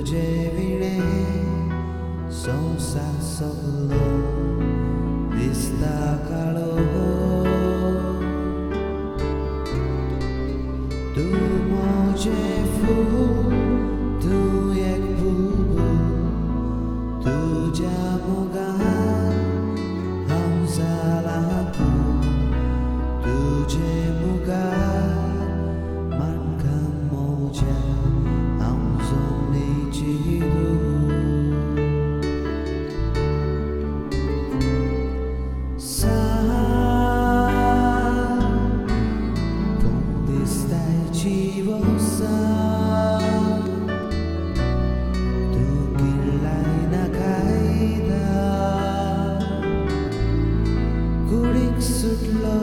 तुझे विणे संसार सगलो दिसता काळो तू म्हजें फूल तू एक बुलबूल तुज्या मोगान हांव जालां तुजे मुखार मानकां म्हज्या हांव जमनीची धूळ पूण दिसताय जिवोसा तूं किल्लाय नाकायदा कुडीक सुटलो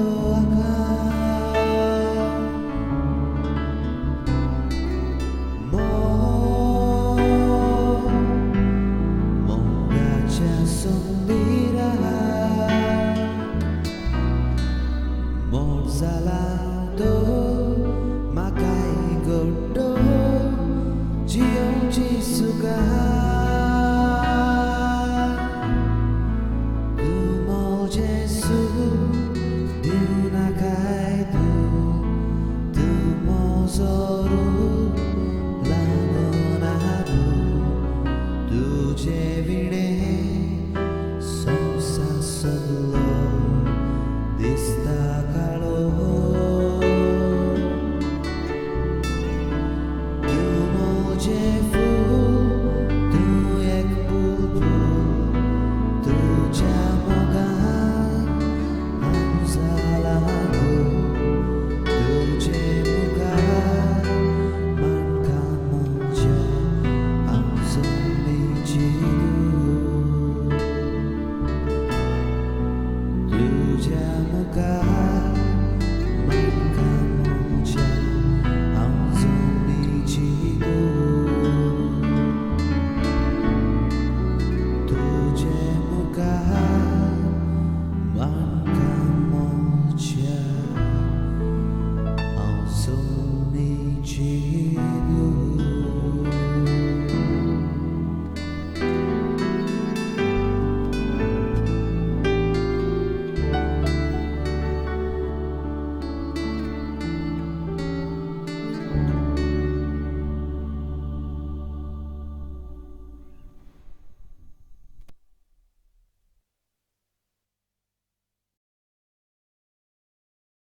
Salado, makai godo, jiong jisuga.